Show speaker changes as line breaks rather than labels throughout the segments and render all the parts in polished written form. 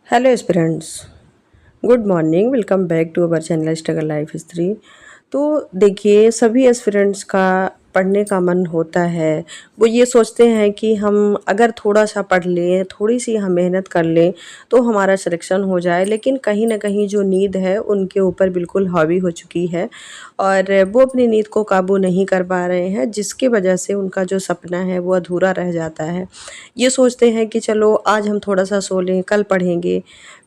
Hello aspirants, good morning. Welcome back to our channel struggle life history. तो देखिए, सभी aspirants का पढ़ने का मन होता है। वो ये सोचते हैं कि हम अगर थोड़ा सा पढ़ लें, थोड़ी सी हम मेहनत कर लें तो हमारा सिलेक्शन हो जाए। लेकिन कहीं ना कहीं जो नींद है उनके ऊपर बिल्कुल हावी हो चुकी है और वो अपनी नींद को काबू नहीं कर पा रहे हैं, जिसकी वजह से उनका जो सपना है वो अधूरा रह जाता है। ये सोचते हैं कि चलो आज हम थोड़ा सा सो लें, कल पढ़ेंगे।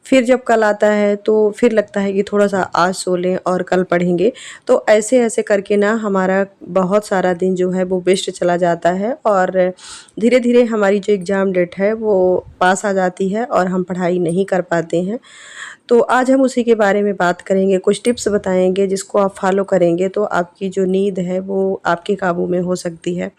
फिर जब कल आता है तो फिर लगता है कि थोड़ा सा आज सो लें और कल पढ़ेंगे। तो ऐसे ऐसे करके ना हमारा बहुत सारा दिन जो है वो वेस्ट चला जाता है और धीरे धीरे हमारी जो एग्ज़ाम डेट है वो पास आ जाती है और हम पढ़ाई नहीं कर पाते हैं। तो आज हम उसी के बारे में बात करेंगे, कुछ टिप्स बताएंगे जिसको आप फॉलो करेंगे तो आपकी जो नींद है वो आपके काबू में हो सकती है।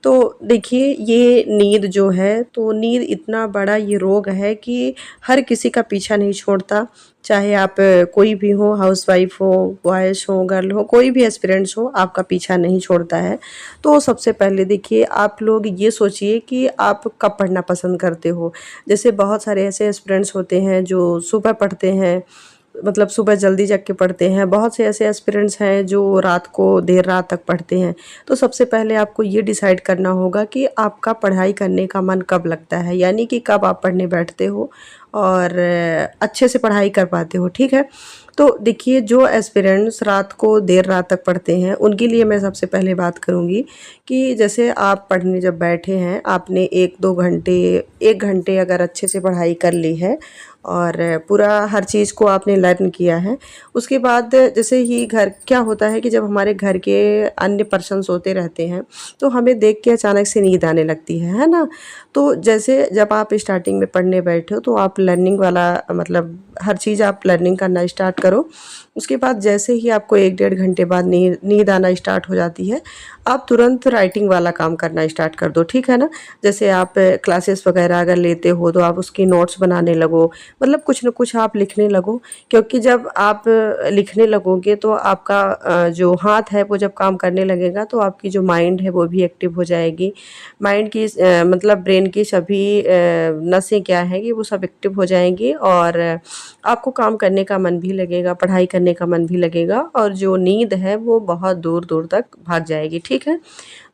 तो देखिए, ये नींद जो है, तो नींद इतना बड़ा ये रोग है कि हर किसी का पीछा नहीं छोड़ता। चाहे आप कोई भी हो, हाउसवाइफ हो, बॉयज़ हो, गर्ल हो, कोई भी एस्पिरेंट्स हो, आपका पीछा नहीं छोड़ता है। तो सबसे पहले देखिए, आप लोग ये सोचिए कि आप कब पढ़ना पसंद करते हो। जैसे बहुत सारे ऐसे एस्पिरेंट्स होते हैं जो सुबह पढ़ते हैं, मतलब सुबह जल्दी जग के पढ़ते हैं। बहुत से ऐसे एस्पिरेंट्स हैं जो रात को देर रात तक पढ़ते हैं। तो सबसे पहले आपको ये डिसाइड करना होगा कि आपका पढ़ाई करने का मन कब लगता है, यानी कि कब आप पढ़ने बैठते हो और अच्छे से पढ़ाई कर पाते हो, ठीक है। तो देखिए, जो एस्पिरेंट्स रात को देर रात तक पढ़ते हैं उनके लिए मैं सबसे पहले बात करूँगी कि जैसे आप पढ़ने जब बैठे हैं, आपने 1-2 घंटे, 1 घंटे अगर अच्छे से पढ़ाई कर ली है और पूरा हर चीज़ को आपने लर्न किया है, उसके बाद जैसे ही घर क्या होता है कि जब हमारे घर के अन्य पर्सन्स होते रहते हैं तो हमें देख के अचानक से नींद आने लगती है ना। तो जैसे जब आप स्टार्टिंग में पढ़ने बैठे हो तो आप लर्निंग वाला, मतलब हर चीज़ आप लर्निंग करना स्टार्ट करो। उसके बाद जैसे ही आपको 1-1.5 घंटे बाद नींद नींद आना स्टार्ट हो जाती है, आप तुरंत राइटिंग वाला काम करना स्टार्ट कर दो, ठीक है ना। जैसे आप क्लासेस वगैरह अगर लेते हो तो आप उसकी नोट्स बनाने लगो, मतलब कुछ न कुछ आप लिखने लगो। क्योंकि जब आप लिखने लगोगे तो आपका जो हाथ है वो जब काम करने लगेगा तो आपकी जो माइंड है वो भी एक्टिव हो जाएगी। माइंड की मतलब ब्रेन की सभी नसें क्या हैं कि वो सब एक्टिव हो जाएंगी और आपको काम करने का मन भी लगेगा, पढ़ाई करने का मन भी लगेगा और जो नींद है वो बहुत दूर दूर तक भाग जाएगी, ठीक है।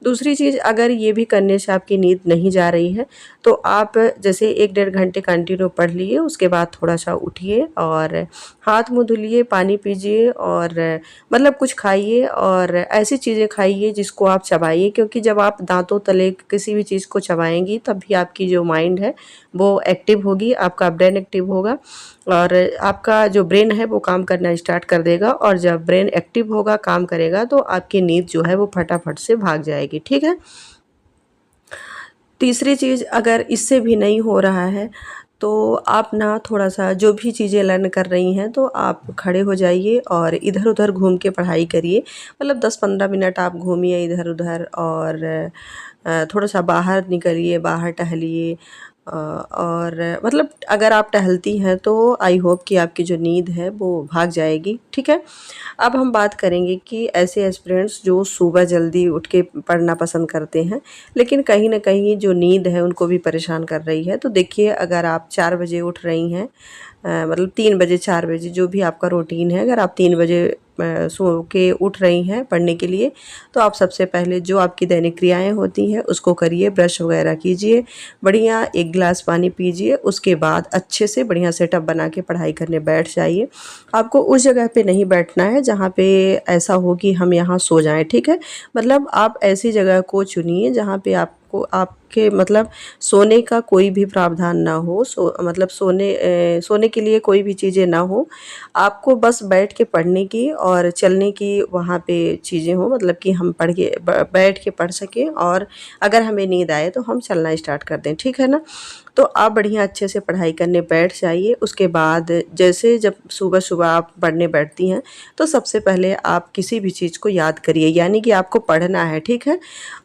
दूसरी चीज़, अगर ये भी करने से आपकी नींद नहीं जा रही है तो आप जैसे 1-1.5 घंटे कंटिन्यू पढ़ लिए, उसके बाद थोड़ा सा उठिए और हाथ मुँह धुलिए, पानी पीजिए और मतलब कुछ खाइए और ऐसी चीज़ें खाइए जिसको आप चबाइए। क्योंकि जब आप दांतों तले किसी भी चीज़ को चबाएंगी तभी आपकी जो माइंड है वो एक्टिव होगी, आपका ब्रेन एक्टिव होगा और आपका जो ब्रेन है वो काम करना स्टार्ट कर देगा। और जब ब्रेन एक्टिव होगा, काम करेगा, तो आपकी नींद जो है वो फटाफट से भाग जाएगी, ठीक है। तीसरी चीज़, अगर इससे भी नहीं हो रहा है तो आप ना थोड़ा सा जो भी चीज़ें लर्न कर रही हैं तो आप खड़े हो जाइए और इधर उधर घूम के पढ़ाई करिए। मतलब 10-15 मिनट आप घूमिए इधर उधर और थोड़ा सा बाहर निकलिए, बाहर टहलिए। और मतलब अगर आप टहलती हैं तो आई होप कि आपकी जो नींद है वो भाग जाएगी, ठीक है। अब हम बात करेंगे कि ऐसे एस्पिरेंट्स जो सुबह जल्दी उठ के पढ़ना पसंद करते हैं लेकिन कहीं न कहीं जो नींद है उनको भी परेशान कर रही है। तो देखिए, अगर आप 4 बजे उठ रही हैं, मतलब 3 बजे 4 बजे जो भी आपका रूटीन है, अगर आप 3 बजे सो के उठ रही हैं पढ़ने के लिए, तो आप सबसे पहले जो आपकी दैनिक क्रियाएँ होती हैं उसको करिए, ब्रश वगैरह कीजिए, बढ़िया 1 गिलास पानी पीजिए, उसके बाद अच्छे से बढ़िया सेटअप बना के पढ़ाई करने बैठ जाइए। आपको उस जगह पे नहीं बैठना है जहाँ पे ऐसा हो कि हम यहाँ सो जाएँ, ठीक है। मतलब आप ऐसी जगह को चुनिए जहाँ पे आपको आपके मतलब सोने का कोई भी प्रावधान ना हो, मतलब सोने के लिए कोई भी चीज़ें ना हो। आपको बस बैठ के पढ़ने की और चलने की वहाँ पे चीज़ें हों, मतलब कि हम पढ़ के बैठ के पढ़ सकें और अगर हमें नींद आए तो हम चलना स्टार्ट कर दें, ठीक है ना। तो आप बढ़िया अच्छे से पढ़ाई करने बैठ जाइए। उसके बाद जैसे जब सुबह-सुबह आप पढ़ने बैठती हैं, तो सबसे पहले आप किसी भी चीज़ को याद करिए, यानी कि आपको पढ़ना है, ठीक है?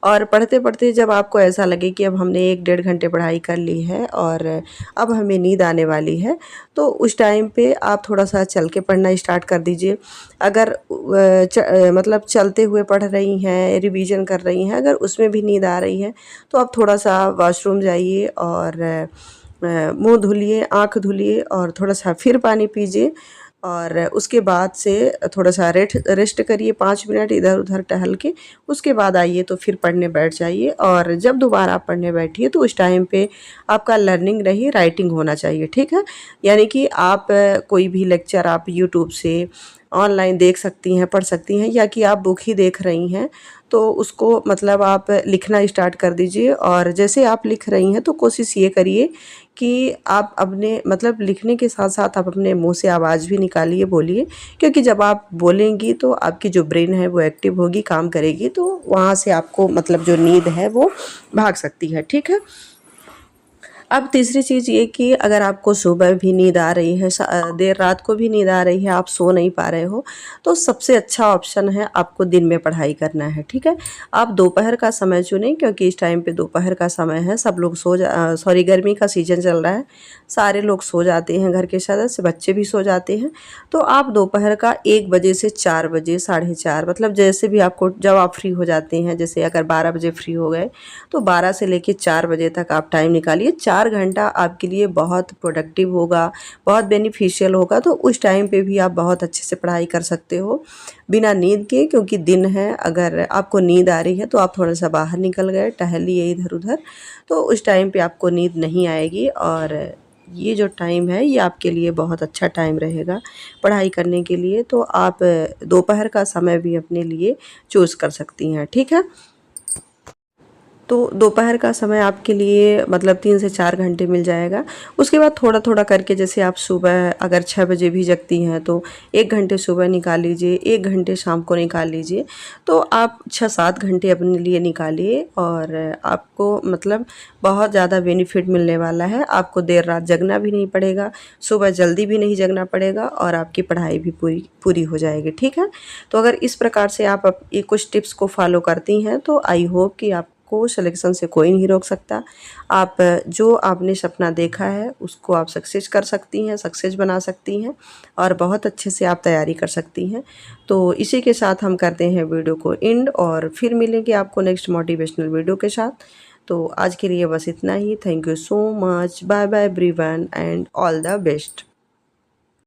और पढ़ते-पढ़ते जब आपको ऐसा लगे कि अब हमने 1-1.5 घंटे पढ़ाई कर ली है और अब हमें नींद आने वाली है, तो उस टाइम पे आप थोड़ा-सा चल के पढ़ना स्टार्ट कर दीजिए। अगर मतलब चलते हुए पढ़ रही हैं, रिवीज़न कर रही हैं, अगर उसमें भी नींद आ रही है, तो आप थोड़ा-सा वॉशरूम जाइए और मुँह धुलिए, आँख धुलिए और थोड़ा-सा फिर पानी पीजिए और उसके बाद से थोड़ा-सा रेस्ट करिए 5 मिनट इधर-उधर टहल के, उसके बाद आइए तो फिर पढ़ने बैठ जाइए और जब दोबारा आप पढ़ने बैठिए तो उस टाइम पे आपका लर्निंग नहीं राइटिंग होना चाहिए, ठीक है? यानी कि आप कोई भी लेक्चर आप यूट्यूब से ऑनलाइन देख सकती हैं, पढ़ सकती हैं या कि आप बुक ही देख रही हैं, तो उसको मतलब आप लिखना स्टार्ट कर दीजिए और जैसे आप लिख रही हैं तो कोशिश ये करिए कि आप अपने मतलब लिखने के साथ-साथ आप अपने मुँह से आवाज़ भी निकालिए, बोलिए क्योंकि जब आप बोलेंगी तो आपकी जो ब्रेन है वो एक्टिव होगी, काम करेगी तो वहाँ से आपको मतलब जो नींद है वो भाग सकती है, ठीक है? अब तीसरी चीज़ ये कि अगर आपको सुबह भी नींद आ रही है, देर रात को भी नींद आ रही है, आप सो नहीं पा रहे हो, तो सबसे अच्छा ऑप्शन है आपको दिन में पढ़ाई करना है, ठीक है? आप दोपहर का समय चुनें क्योंकि इस टाइम पे दोपहर का समय है, सब लोग सॉरी गर्मी का सीज़न चल रहा है, सारे लोग सो जाते हैं, घर के सदस्य, बच्चे भी सो जाते हैं। तो आप दोपहर का 1 बजे से 4 बजे, साढ़े 4 मतलब जैसे भी आपको जब आप फ्री हो जाते हैं, जैसे अगर 12 बजे फ्री हो गए, तो 12 से लेके 4 बजे तक आप टाइम निकालिए। 4 घंटा आपके लिए बहुत प्रोडक्टिव होगा, बहुत बेनिफिशियल होगा, तो उस टाइम पे भी आप बहुत अच्छे से पढ़ाई कर सकते हो, बिना नींद के क्योंकि दिन है, अगर आपको नींद आ रही है तो आप थोड़ा-सा बाहर निकल गए, टहल लिए इधर-उधर, तो उस टाइम पे आपको नींद नहीं आएगी और ये जो टाइम है ये आपके लिए बहुत अच्छा टाइम रहेगा पढ़ाई करने के लिए। तो आप दोपहर का समय भी अपने लिए चूज़ कर सकती हैं, ठीक है? तो दोपहर का समय आपके लिए मतलब 3 से 4 घंटे मिल जाएगा। उसके बाद थोड़ा-थोड़ा करके जैसे आप सुबह अगर 6 बजे भी जगती हैं तो 1 घंटे सुबह निकाल लीजिए, 1 घंटे शाम को निकाल लीजिए। तो आप 6-7 घंटे अपने लिए निकालिए और आपको मतलब बहुत ज़्यादा बेनिफिट मिलने वाला है। आपको देर रात जगना भी नहीं पड़ेगा, सुबह जल्दी भी नहीं जगना पड़ेगा और आपकी पढ़ाई भी पूरी पूरी हो जाएगी, ठीक है? तो अगर इस प्रकार से आप ये कुछ टिप्स को फ़ॉलो करती हैं तो आई होप कि आप को सिलेक्शन से कोई नहीं रोक सकता। आप जो आपने सपना देखा है उसको आप सक्सेस कर सकती हैं, सक्सेस बना सकती हैं और बहुत अच्छे से आप तैयारी कर सकती हैं। तो इसी के साथ हम करते हैं वीडियो को एंड और फिर मिलेंगे आपको नेक्स्ट मोटिवेशनल वीडियो के साथ। तो आज के लिए बस इतना ही। Thank you so much. Bye bye everyone and all the best.